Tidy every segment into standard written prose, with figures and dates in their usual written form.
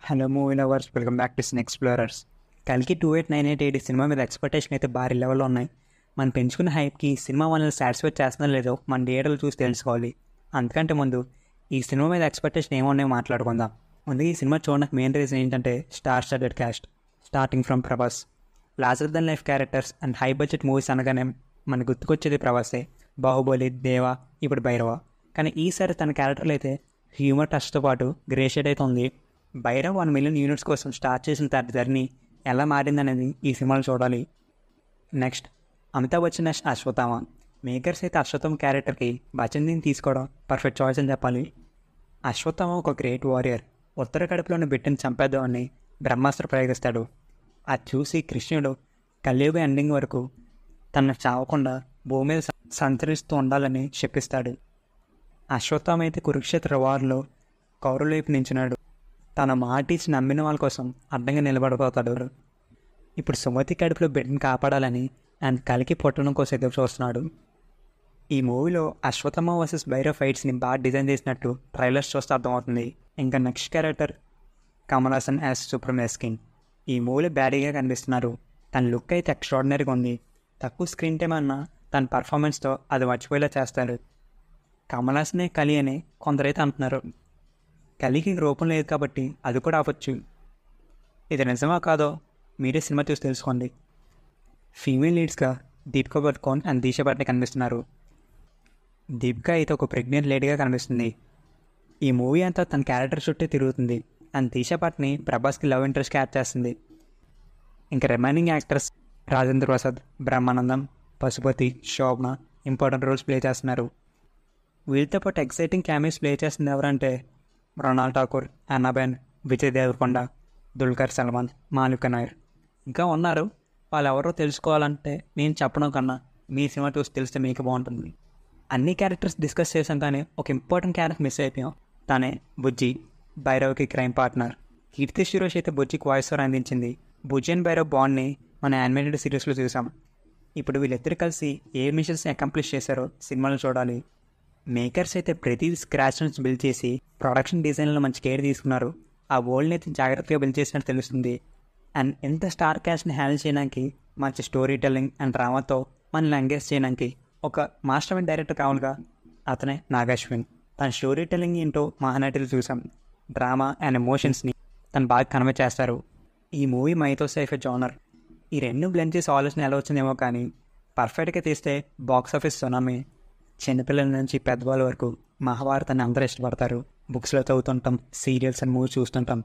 Hello movie lovers, welcome back to sin explorers. కల్కి 2898 cinema మీద expectation అయితే భారీ లెవెల్లో ఉన్నాయి. మనం పెంచుకున్న హైప్కి సినిమా మనల్ని సాటిస్ఫై చేస్తుందో లేదో మన థియేటర్లు చూసి తెలుసుకోవాలి. అంతకంటే ముందు ఈ సినిమా మీద ఎక్స్పెక్టేషన్ ఏమన్నాయో మాట్లాడుకుందాం. ముందు ఈ సినిమా చూడడానికి మెయిన్ రీజన్ ఏంటంటే star studded caste. Starting from Prabhas. Larger than life characters and high budget movies అనగానే మనకు గుర్తుకొచ్చేది ప్రభాసే. బాహుబలి, దేవా, ఇప్పుడు భైరవ. కానీ ఈసారి తన క్యారెక్టర్లు అయితే హ్యూమర్ టచ్తో పాటు గ్రే షేడ్ అయితే ఉంది. భైరవ్ 1 మిలియన్ యూనిట్స్ కోసం స్టార్ట్ చేసిన తన జర్నీ ఎలా మారిందనేది ఈ సినిమాలో చూడాలి. Next, Amitabh Bachchan next Ashwatthama. Makers అయితే అశ్వత్థామ క్యారెక్టర్కి బచ్చన్ని తీసుకోవడం పర్ఫెక్ట్ చాయిస్ అని చెప్పాలి. అశ్వత్థామ ఒక గ్రేట్ వారియర్. ఉత్తర కడుపులోని బిడ్డని చంపేద్దామని బ్రహ్మాస్త్ర ప్రయోగిస్తాడు. అది చూసి కృష్ణుడు కలియుగ ఎండింగ్ వరకు తనను చావకుండా భూమి మీద సంచరిస్తూ ఉండాలని శపిస్తాడు. అశ్వత్థామ అయితే కురుక్షేత్ర వార్లో కౌరవుల వైపు నించున్నాడు. తన మాట ఇచ్చి నమ్మిన వాళ్ళ కోసం అడ్డంగా నిలబడిపోతాడు. ఇప్పుడు సుమతి కడుపులో బిడ్డను కాపాడాలని అండ్ కలికి పొట్టడం కోసం ఎదురు చూస్తున్నాడు. ఈ మూవీలో అశ్వత్థామ వర్సెస్ భైరవ్ ఫైట్స్ని బాగా డిజైన్ చేసినట్టు ట్రైలర్స్ చూస్తే అర్థమవుతుంది. ఇంకా next character Kamal Haasan as supreme king. ఈ మూవీలో బ్యాడీగా కనిపిస్తున్నారు. తన లుక్ అయితే ఎక్స్ట్రాడినరీగా ఉంది. తక్కువ స్క్రీన్ టైం అన్నా తన పర్ఫార్మెన్స్తో అది మర్చిపోయేలా చేస్తాడు. కమల్ హాసనే కలి అని కొందరైతే అంటున్నారు. కలికి రూపం లేదు కాబట్టి అది కూడా ఆపొచ్చు. ఇది నిజమా కాదో మీరే సినిమా చూసి తెలుసుకోండి. ఫీమేల్ లీడ్స్గా దీపికా పడుకోన్ అండ్ దీక్ష పట్ని కనిపిస్తున్నారు. దీపికా అయితే ఒక ప్రెగ్నెంట్ లేడీగా కనిపిస్తుంది. ఈ మూవీ అంతా తన క్యారెక్టర్ చుట్టే తిరుగుతుంది. అండ్ దీక్ష పట్ని ప్రభాస్కి లవ్ ఇంట్రెస్ట్కి యాడ్ చేస్తుంది. ఇంకా రిమైనింగ్ యాక్టర్స్ రాజేంద్ర ప్రసాద్, బ్రహ్మానందం, పశుపతి, శోభన ఇంపార్టెంట్ రోల్స్ ప్లే చేస్తున్నారు. వీళ్ళతో పాటు ఎక్సైటింగ్ క్యామియోస్ ప్లే చేస్తుంది ఎవరంటే మృణాల్ ఠాకూర్, అన్నాబెన్, విజయ్ దేవరకొండ, దుల్కర్ సల్మాన్, మాలికా నాయర్ ఇంకా ఉన్నారు. వాళ్ళు ఎవరో తెలుసుకోవాలంటే నేను చెప్పడం కన్నా మీ సినిమా చూసి తెలిస్తే మీకు బాగుంటుంది. అన్ని క్యారెక్టర్స్ డిస్కస్ చేసాం కానీ ఒక ఇంపార్టెంట్ క్యారెక్టర్ మిస్ అయిపోయాం. తనే బుజ్జి, భైరవ్కి క్రైమ్ పార్ట్నర్. కీర్తి సురేష్ అయితే బుజ్జికి వాయిస్ ఓవర్ అందించింది. బుజ్జి అండ్ భైరవ్ బాండ్ని మన యానిమేటెడ్ సిరీస్లో చూసాం. ఇప్పుడు వీళ్ళిద్దరు కలిసి ఏ మిషన్స్ని అకంప్లిష్ చేశారో సినిమాలో చూడాలి. మేకర్స్ అయితే ప్రతి స్క్రాచ్ నుంచి బిల్డ్ చేసి ప్రొడక్షన్ డిజైన్లో మంచి కేర్ తీసుకున్నారు. ఆ వరల్డ్ని అయితే జాగ్రత్తగా బిల్డ్ చేసినట్టు తెలుస్తుంది. అండ్ ఎంత స్టార్ క్యాస్ట్ని హ్యాండిల్ చేయడానికి మంచి స్టోరీ టెల్లింగ్ అండ్ డ్రామాతో మనల్ని ఎంగేజ్ చేయడానికి ఒక మాస్టర్ మైండ్ డైరెక్టర్ కావాలిగా. అతనే నాగశ్విన్. తన స్టోరీ టెల్లింగ్ ఏంటో మహానటిలో చూసాం. డ్రామా అండ్ ఎమోషన్స్ని తను బాగా కన్వే చేస్తారు. ఈ మూవీ మైతో సైఫ్ జానర్. ఈ రెండు బ్లెండ్ చేసి ఆలోచన ఎలా వచ్చిందేమో కానీ పర్ఫెక్ట్గా తీస్తే బాక్స్ ఆఫీస్ సునామీ. చిన్నపిల్లల నుంచి పెద్దవాళ్ళ వరకు మహాభారతాన్ని అందరూ ఇష్టపడతారు. బుక్స్లో చదువుతుంటాం, సీరియల్స్ అండ్ మూవీస్ చూస్తుంటాం.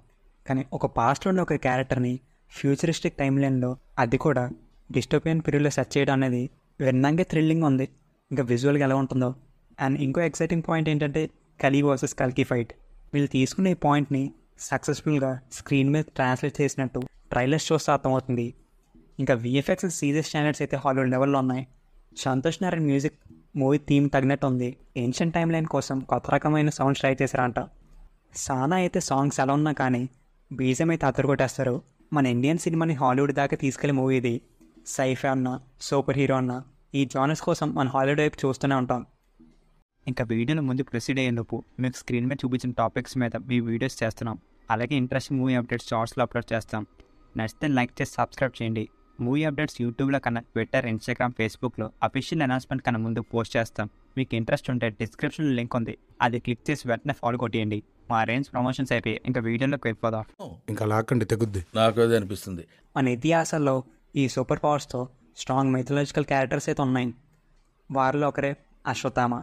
కానీ ఒక పాస్ట్లో ఉన్న ఒక క్యారెక్టర్ని ఫ్యూచరిస్టిక్ టైమ్ లైన్లో, అది కూడా డిస్టోపియన్ పీరియడ్లో సెర్చ్ చేయడం అనేది విన్నాకే థ్రిల్లింగ్ ఉంది. ఇంకా విజువల్గా ఎలా ఉంటుందో. అండ్ ఇంకో ఎక్సైటింగ్ పాయింట్ ఏంటంటే కలి వర్సెస్ కల్కి ఫైట్. వీళ్ళు తీసుకునే ఈ పాయింట్ని సక్సెస్ఫుల్గా స్క్రీన్ మీద ట్రాన్స్లేట్ చేసినట్టు ట్రైలర్స్ చూస్తే అర్థమవుతుంది. ఇంకా విఎఫ్ఎక్స్ సీరియస్ స్టాండర్డ్స్ అయితే హాలీవుడ్ లెవెల్లో ఉన్నాయి. Santosh Narayana music movie theme తగినట్టు ఉంది. ఏన్షియంట్ టైమ్ లైన్ కోసం కొత్త రకమైన సౌండ్స్ ట్రై చేశారంట. సానా అయితే సాంగ్స్ ఎలా ఉన్నా కానీ బీజం అయితే అదరగొట్టేస్తారు. మన ఇండియన్ సినిమాని హాలీవుడ్ దాకా తీసుకెళ్లే మూవీ ఇది. సైఫై అన్న, సూపర్ హీరో అన్న, ఈ జానర్స్ కోసం మన హాలీవుడ్ వైపు చూస్తూనే ఉంటాం. ఇంకా వీడియోలో ముందు ప్రొసీడ్ అయ్యేందుకు మీకు స్క్రీన్ మీద చూపించిన టాపిక్స్ మీద మీ వీడియోస్ చేస్తున్నాం. అలాగే ఇంట్రెస్టింగ్ మూవీ అప్డేట్స్ షార్ట్స్లో అప్లోడ్ చేస్తాం. నచ్చితే లైక్ చేసి సబ్స్క్రైబ్ చేయండి. మూవీ అప్డేట్స్ యూట్యూబ్లో కన్నా ట్విట్టర్, ఇన్స్టాగ్రామ్, ఫేస్బుక్లో అఫీషియల్ అనౌన్స్మెంట్ కన్నా ముందు పోస్ట్ చేస్తాం. మీకు ఇంట్రెస్ట్ ఉంటే డిస్క్రిప్షన్లో లింక్ ఉంది, అది క్లిక్ చేసి వెంటనే ఫాలో కొట్టేయండి. మా రేంజ్ ప్రమోషన్స్ అయిపోయి ఇంకా వీడియోలోకి వెళ్ళిపోదాం. ఇంకా లాక్కండి తెగుద్ది. నాకు అదే అనిపిస్తుంది. మన ఇతిహాసాల్లో ఈ సూపర్ పవర్స్తో స్ట్రాంగ్ మైథలాజికల్ క్యారెక్టర్స్ అయితే ఉన్నాయి. వారిలో ఒకరే అశ్వత్థామ.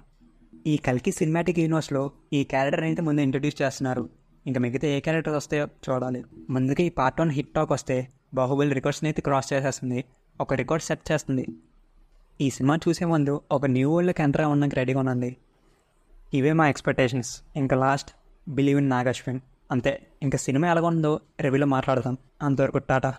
ఈ కల్కి సినిమాటిక్ యూనివర్స్లో ఈ క్యారెక్టర్ అయితే ముందు ఇంట్రడ్యూస్ చేస్తున్నారు. ఇంకా మిగతా ఏ క్యారెక్టర్ వస్తాయో చూడాలి. ముందుగా ఈ పార్ట్ 1 హిట్ టాక్ వస్తే బాహుబలి రికార్డ్స్ని అయితే క్రాస్ చేసేస్తుంది, ఒక రికార్డ్ సెట్ చేస్తుంది. ఈ సినిమా చూసే ముందు ఒక న్యూ వరల్డ్కి ఎంటర్ అవ్వడానికి రెడీగా ఉండండి. ఇవే మా ఎక్స్పెక్టేషన్స్. ఇంకా లాస్ట్ బిలీవ్ ఇన్ నాగశ్విన్. అంతే. ఇంకా సినిమా ఎలాగ ఉందో రివ్యూలో మాట్లాడదాం. అంతవరకు టాటా.